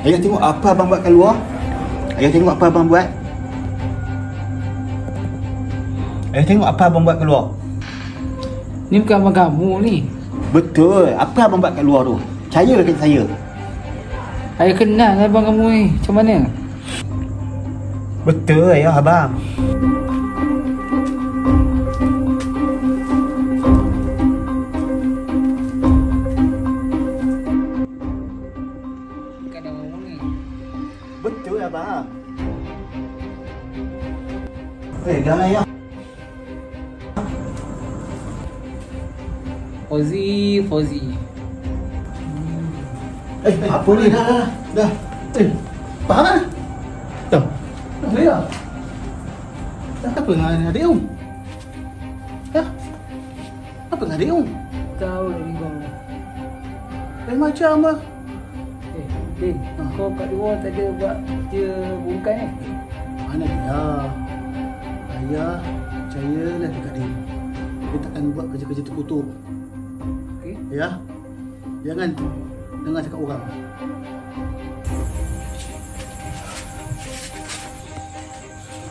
Ayah tengok apa abang buat kat luar. Ayah tengok apa abang buat. Ayah tengok apa abang buat kat luar. Ni bukan abang kamu ni. Betul. Apa abang buat kat luar tu? Percaya kat saya. Ayah kenal abang kamu ni. Macam mana? Betul ayah abang. Bukan abang kamu ni. Betul abang. Dah ayah. Fauzi. Apa ni? Dah. Faham kan? Dah. Dah boleh dah. Apa dengan adik Om? Apa dengan adik Om? Tahu dah minggu. Macam lah. Din, kau kat luar tak ada buat kerja bukan ni? Mana dia? Ayah percayalah dekat dia. Dia takkan buat kerja-kerja terkutuk. Okey. Ya? Jangan cakap orang.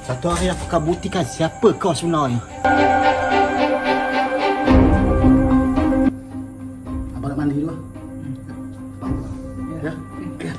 Satu hari aku akan buktikan siapa kau sebenarnya. Abang nak mandi dulu lah. Ya? Okay.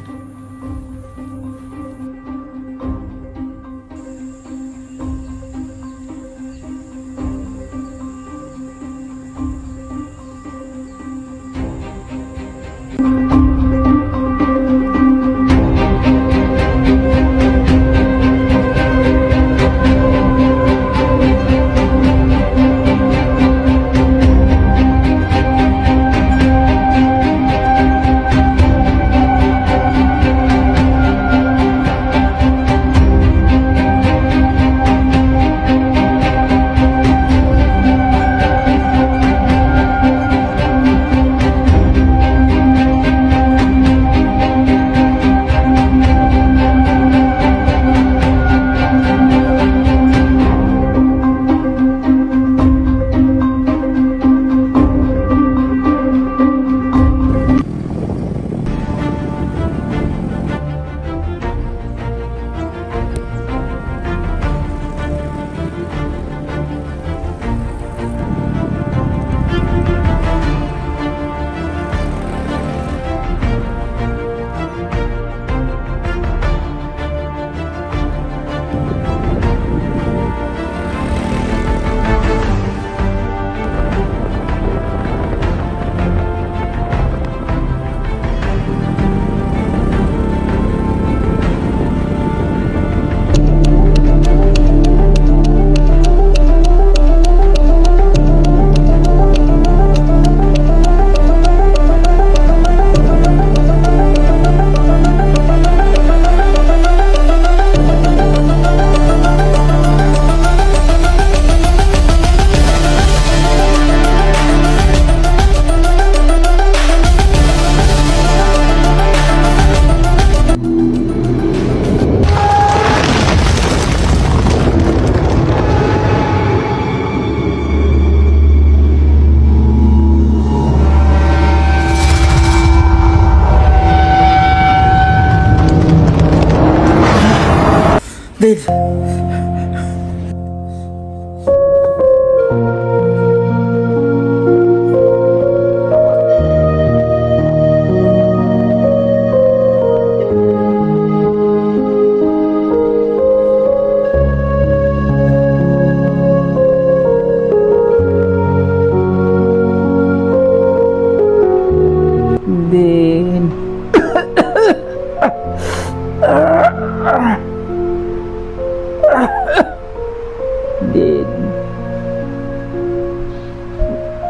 Din.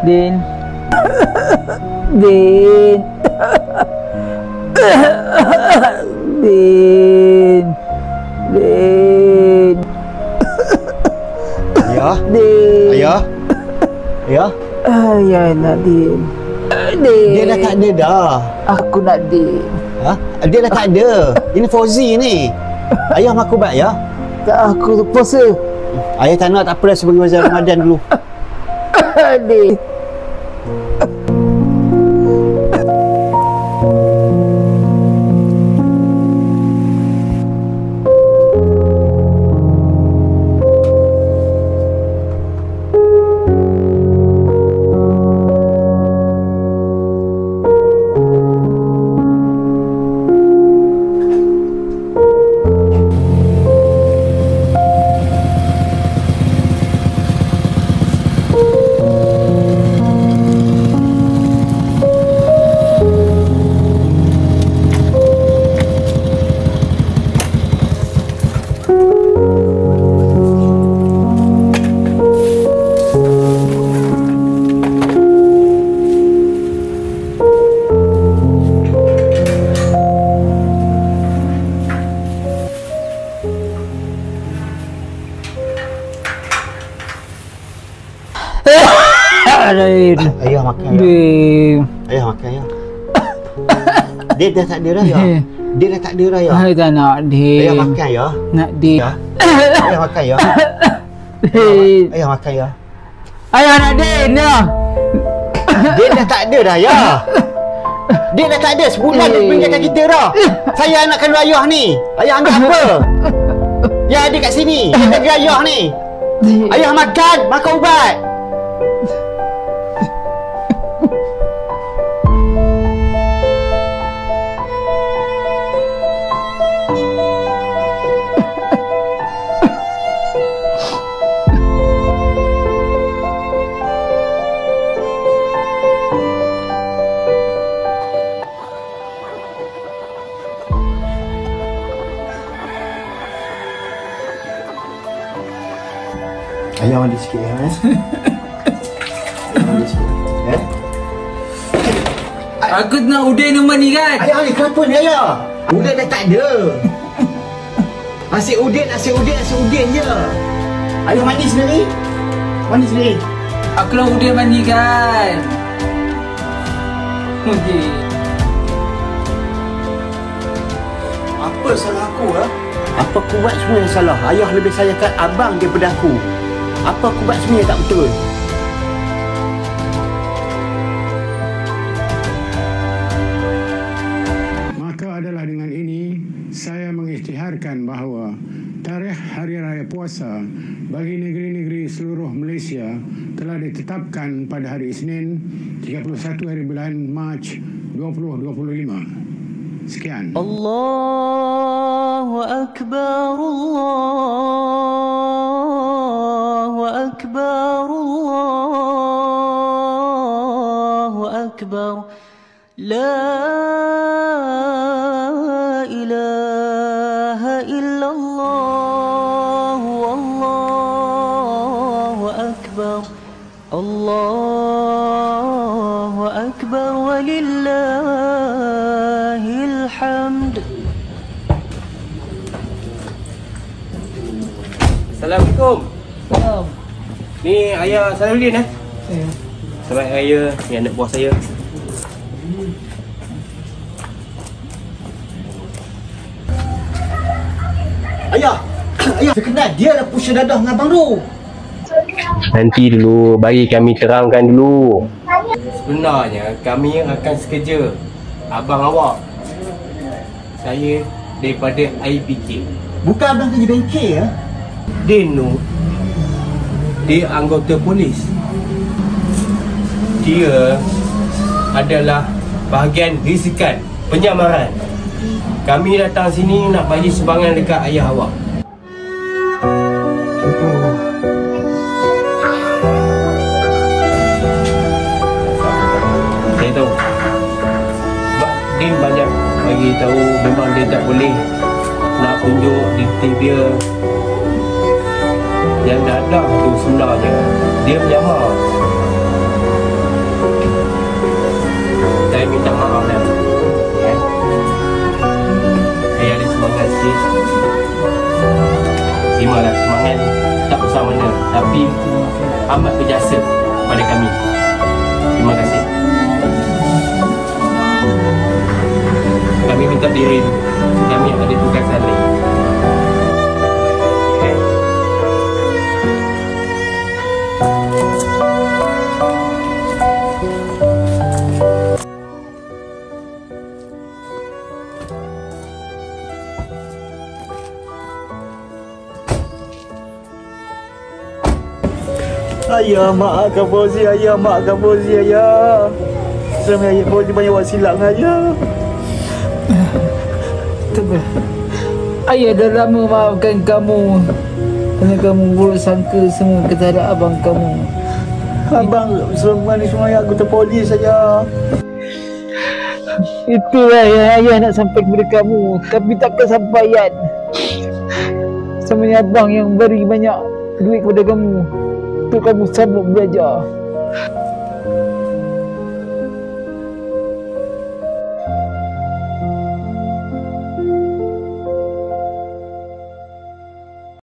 Din. Din. Din. Din. Ayah? Din. Ayah? Ayah? Ayah nak Din. Din. Dia dah tak ada dah. Aku nak Din. Ha? Dia dah tak ada. Ini Fauzi ni. Ayah makan ubat ya? Tak, aku puasa. Ayah tak nak, tak apa dah, sebagai bazar Ramadan dulu. Din. Din. Ayah makan ya. Din. Ayah makan ya. Dia dah tak ada dah ya. Dia dah tak ada dah ya. Hai tak nak Din. Ayah makan ya. Nak Din. Ya. Ayah makan ya. Din. Ayah makan ya. Ayah nak Din ya. Dia dah tak ada dah ya. Dia dah tak ada. Sebulan dia meninggalkan kita dah. Saya anak kandung ayah ni. Ayah anggap apa? Yang ada kat sini. Yang jaga ayah ni. Ayah makan. Makan ubat. Ayah mandi sikit ya, Ayah mandi sikit. Aku nak Udin rumah ni kan. Ayah ni kenapa ni ayah? Udin dah tak ada. Asyik Udin je. Ayah mandi sendiri. Mandi sendiri. Aku nak Udin mandi kan. Udin. Apa salah aku Apa aku buat semua yang salah? Ayah lebih sayangkan abang daripada aku. Apa aku buat semua yang tak betul? Maka adalah dengan ini saya mengisytiharkan bahawa tarikh Hari Raya Puasa bagi negeri-negeri seluruh Malaysia telah ditetapkan pada hari Isnin 31 hari bulan Mac 2025. Sekian. Allahu Akbar, Allahu Akbar, Allahu Akbar. La ilaha illallah, Allahu Akbar. Allahu Akbar walillahil hamd. Assalamualaikum. Salam. Ni ayah Salahuddin Selamat Raya ni anak buah saya. Ayah, ayah terkenal dia dah pusing dadah dengan abang tu. Nanti dulu, bagi kami terangkan dulu. Sebenarnya kami akan sekerja. Abang awak, saya daripada IPK. Bukan abang kerja bengkel ya? Dino, dia anggota polis. Dia adalah bahagian risikan penyamaran. Kami datang sini nak bagi sumbangan dekat ayah awak. Saya tahu sebab Din banyak bagi tahu memang dia tak boleh nak tunjuk detik dia. Yang dadah tu sebenarnya dia menyamar. Saya minta maaf lah. Saya ada semangat sikit. Terimalah semangat tak besar mana, tapi amat berjasa pada kami. Terima kasih. Kami minta diri, kami ada tugasan lain. Ayah, maafkan Fauzi, ayah, maafkan Fauzi, ayah. Selama ayah Fauzi banyak buat silap dengan ayah. Tebar. Ayah dah lama maafkan kamu kerana kamu buruk sangka semua kepada abang kamu. Abang selama ni semua aku terpolis saja. Itulah yang ayah nak sampai kepada kamu, tapi tak kesampaian. Semuanya abang yang beri banyak duit kepada kamu untuk kamu sambung belajar.